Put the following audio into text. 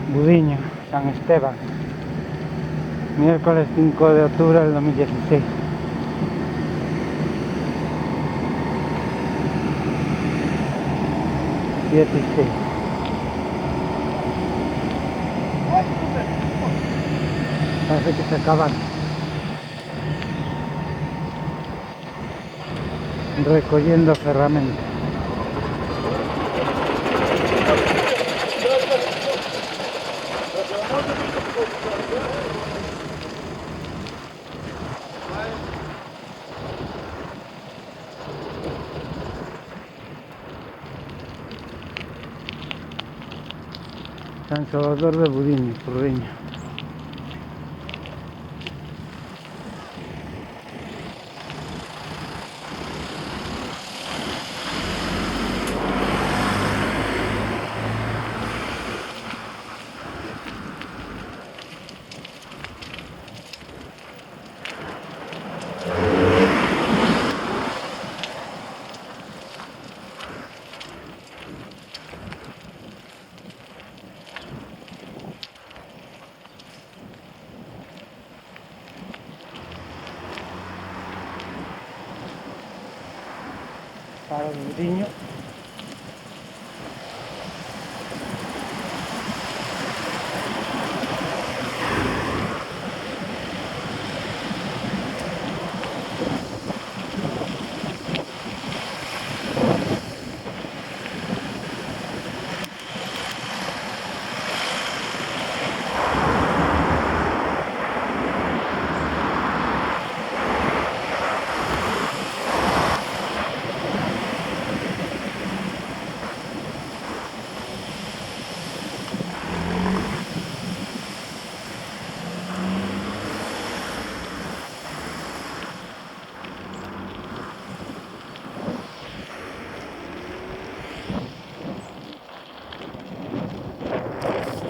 Budiño, San Esteban, miércoles 5 de octubre del 2016. Siete y 6. Parece que se acaban recogiendo ferramentas. San Salvador de Budiño, Porriño. Para Budiño.